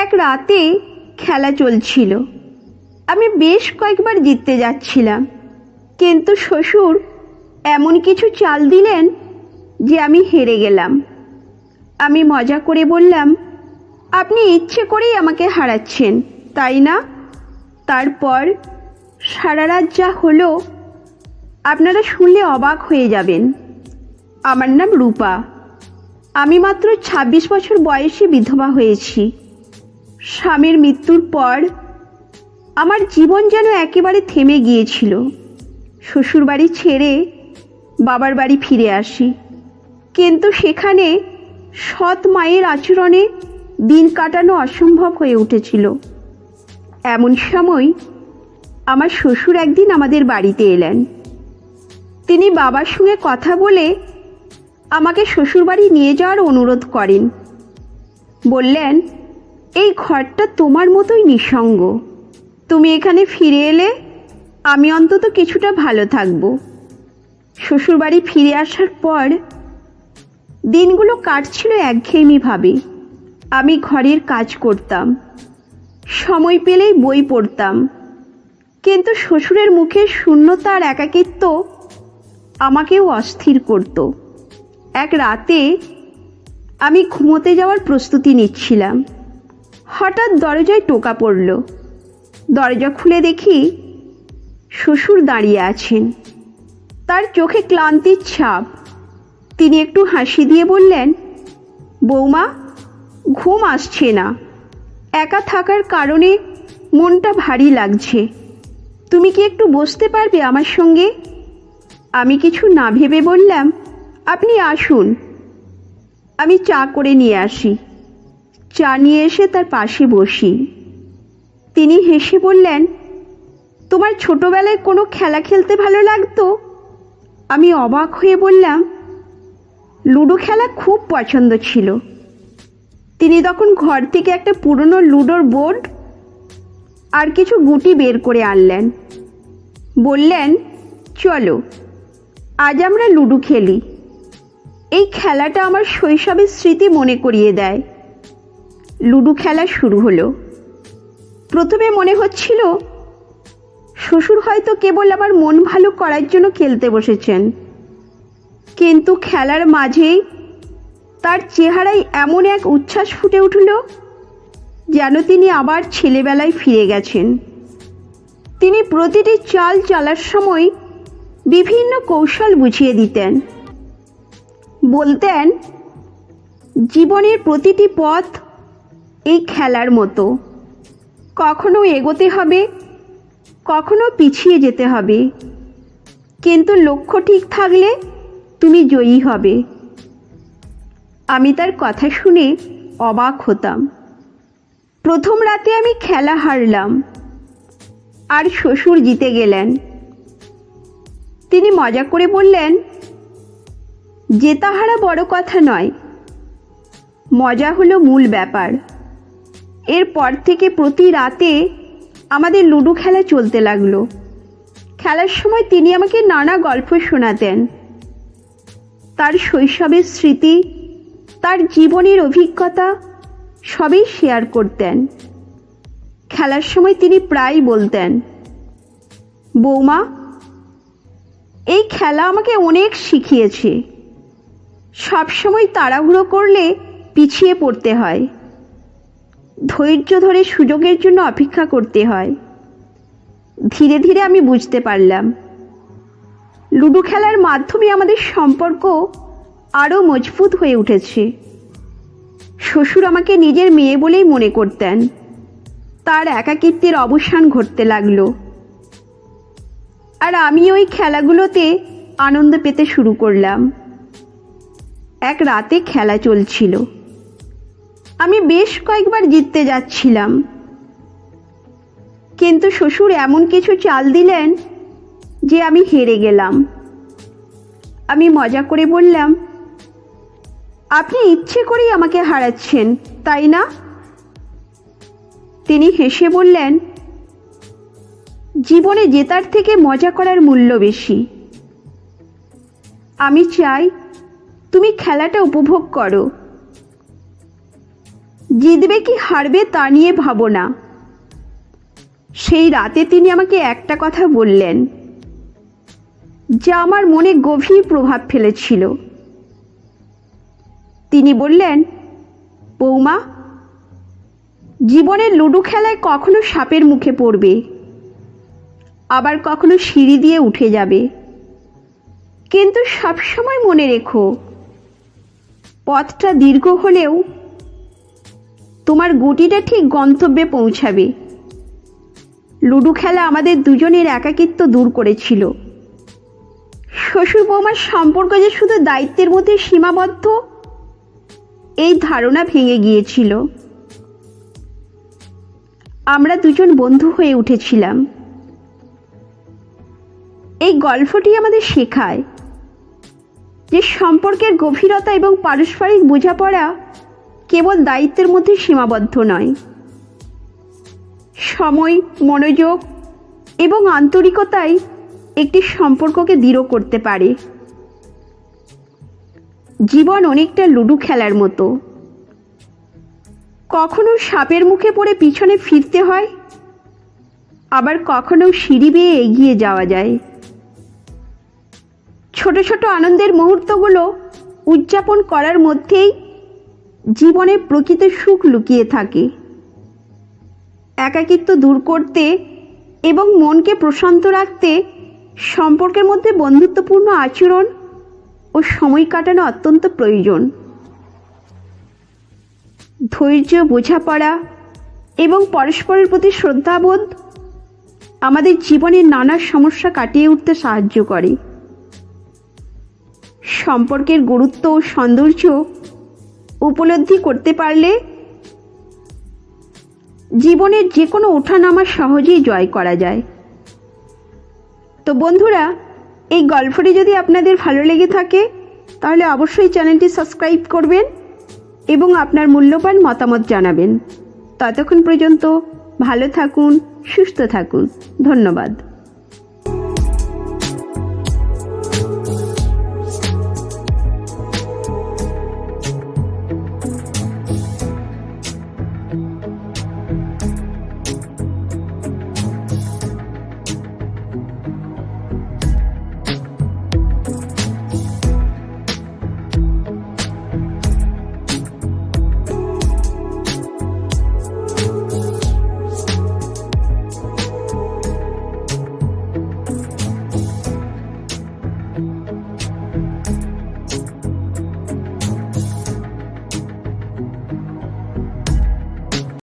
এক রাতে খেলা চলছিল। আমি বেশ কয়েকবার জিততে যাচ্ছিলাম, কিন্তু শ্বশুর এমন কিছু চাল দিলেন যে আমি হেরে গেলাম। আমি মজা করে বললাম, আপনি ইচ্ছে করেই আমাকে হারাচ্ছেন, তাই না? তারপর সারা রাত যা হলো আপনারা শুনলে অবাক হয়ে যাবেন। আমার নাম রূপা। আমি মাত্র ২৬ বছর বয়সে বিধবা হয়েছি। স্বামীর মৃত্যুর পর আমার জীবন যেন একেবারে থেমে গিয়েছিল। শ্বশুরবাড়ি ছেড়ে বাবার বাড়ি ফিরে আসি, কিন্তু সেখানে সৎ মায়ের আচরণে দিন কাটানো অসম্ভব হয়ে উঠেছিল। এমন সময় আমার শ্বশুর একদিন আমাদের বাড়িতে এলেন। তিনি বাবার সঙ্গে কথা বলে আমাকে শ্বশুরবাড়ি নিয়ে যাওয়ার অনুরোধ করেন। বললেন, এই ঘরটা তোমার মতোই নিঃসঙ্গ। তুমি এখানে ফিরে এলে আমি অন্তত কিছুটা ভালো থাকব। শ্বশুরবাড়ি ফিরে আসার পর দিনগুলো কাটছিল একঘেয়েমিভাবে। আমি ঘরের কাজ করতাম, সময় পেলেই বই পড়তাম, কিন্তু শ্বশুরের মুখের শূন্যতা আর একাকিত্ব আমাকেও অস্থির করত। এক রাতে আমি ঘুমোতে যাওয়ার প্রস্তুতি নিচ্ছিলাম। হঠাৎ দরজায় টোকা পড়ল। দরজা খুলে দেখি শ্বশুর দাঁড়িয়ে আছেন। তার চোখে ক্লান্তির ছাপ। তিনি একটু হাসি দিয়ে বললেন, বৌমা, ঘুম আসছে না। একা থাকার কারণে মনটা ভারী লাগছে। তুমি কি একটু বসতে পারবে আমার সঙ্গে? আমি কিছু না ভেবে বললাম, আপনি আসুন, আমি চা করে নিয়ে আসি। চা নিয়ে এসে তার পাশে বসি। তিনি হেসে বললেন, তোমার ছোটবেলায় কোনো খেলা খেলতে ভালো লাগতো? আমি অবাক হয়ে বললাম, লুডো খেলা খুব পছন্দ ছিল। তিনি তখন ঘর থেকে একটা পুরনো লুডোর বোর্ড আর কিছু গুটি বের করে আনলেন। বললেন, চলো আজ আমরা লুডো খেলি। এই খেলাটা আমার শৈশবের স্মৃতি মনে করিয়ে দেয়। লুডো খেলা শুরু হলো। প্রথমে মনে হচ্ছিল শ্বশুর হয়তো কেবল আমার মন ভালো করার জন্য খেলতে বসেছেন, কিন্তু খেলার মাঝেই তার চেহারায় এমন এক উচ্ছ্বাস ফুটে উঠল যেন তিনি আবার ছেলেবেলায় ফিরে গেছেন। তিনি প্রতিটি চাল চালার সময় বিভিন্ন কৌশল বুঝিয়ে দিতেন। বলতেন, জীবনের প্রতিটি পথ এই খেলার মতো, কখনো এগোতে হবে, কখনো পিছিয়ে যেতে হবে, কিন্তু লক্ষ্য ঠিক থাকলে তুমি জয়ী হবে। আমি তার কথা শুনে অবাক হতাম। প্রথম রাতে আমি খেলা হারলাম আর শ্বশুর জিতে গেলেন। তিনি মজা করে বললেন, জেতা হারা বড় কথা নয়, মজা হলো মূল ব্যাপার। এরপর থেকে প্রতি রাতে আমাদের লুডো খেলা চলতে লাগলো। খেলার সময় তিনি আমাকে নানা গল্প শোনাতেন। তার শৈশবের স্মৃতি, তার জীবনের অভিজ্ঞতা সবই শেয়ার করতেন। খেলার সময় তিনি প্রায় বলতেন, বৌমা, এই খেলা আমাকে অনেক শিখিয়েছে। সবসময় তাড়াহুড়ো করলে পিছিয়ে পড়তে হয়, ধৈর্য ধরে সুযোগের জন্য অপেক্ষা করতে হয়। ধীরে ধীরে আমি বুঝতে পারলাম, লুডো খেলার মাধ্যমে আমাদের সম্পর্ক আরও মজবুত হয়ে উঠেছে। শ্বশুর আমাকে নিজের মেয়ে বলেই মনে করতেন। তার একাকিত্বের অবসান ঘটতে লাগলো, আর আমি ওই খেলাগুলোতে আনন্দ পেতে শুরু করলাম। এক রাতে খেলা চলছিল। আমি বেশ কয়েকবার জিততে যাচ্ছিলাম, কিন্তু শ্বশুর এমন কিছু চাল দিলেন যে আমি হেরে গেলাম। আমি মজা করে বললাম, আপনি ইচ্ছে করেই আমাকে হারাচ্ছেন, তাই না? তিনি হেসে বললেন, জীবনে জেতার থেকে মজা করার মূল্য বেশি। আমি চাই তুমি খেলাটা উপভোগ করো। জিতবে কি হারবে তা নিয়ে ভাবো না। সেই রাতে তিনি আমাকে একটা কথা বললেন, যা আমার মনে গভীর প্রভাব ফেলেছিল। তিনি বললেন, বৌমা, জীবনের লুডো খেলায় কখনো সাপের মুখে পড়বে, আবার কখনো সিঁড়ি দিয়ে উঠে যাবে, কিন্তু সবসময় মনে রেখো, পথটা দীর্ঘ হলেও তোমার গুটিটা ঠিক গন্তব্যে পৌঁছাবে। লুডো খেলা আমাদের দুজনের একাকিত্ব দূর করেছিল। শ্বশুর বৌমার সম্পর্ক যে শুধু দায়িত্বের মধ্যে সীমাবদ্ধ, এই ধারণা ভেঙে গিয়েছিল। আমরা দুজন বন্ধু হয়ে উঠেছিলাম। এই গল্পটি আমাদের শেখায় যে সম্পর্কের গভীরতা এবং পারস্পরিক বোঝাপড়া কেবল দায়িত্বের মধ্যে সীমাবদ্ধ নয়। সময়, মনোযোগ এবং আন্তরিকতাই একটি সম্পর্ককে দৃঢ় করতে পারে। জীবন অনেকটা লুডো খেলার মতো। কখনো সাপের মুখে পড়ে পিছনে ফিরতে হয়, আবার কখনো সিঁড়ি বেয়ে এগিয়ে যাওয়া যায়। ছোট ছোট আনন্দের মুহূর্তগুলো উদযাপন করার মধ্যেই জীবনের প্রকৃত সুখ লুকিয়ে থাকে। একাকিত্ব দূর করতে এবং মনকে প্রশান্ত রাখতে সম্পর্কের মধ্যে বন্ধুত্বপূর্ণ আচরণ ও সময় কাটানো অত্যন্ত প্রয়োজন। ধৈর্য, বোঝাপড়া এবং পরস্পরের প্রতি শ্রদ্ধাবোধ আমাদের জীবনের নানা সমস্যা কাটিয়ে উঠতে সাহায্য করে। সম্পর্কের গুরুত্ব ও সৌন্দর্য উপলব্ধি করতে পারলে জীবনের যে কোনো ওঠানামা সহজেই জয় করা যায়। তো বন্ধুরা, এই গল্পটি যদি আপনাদের ভালো লেগে থাকে তাহলে অবশ্যই চ্যানেলটি সাবস্ক্রাইব করবেন এবং আপনার মূল্যবান মতামত জানাবেন। ততক্ষণ পর্যন্ত ভালো থাকুন, সুস্থ থাকুন। ধন্যবাদ।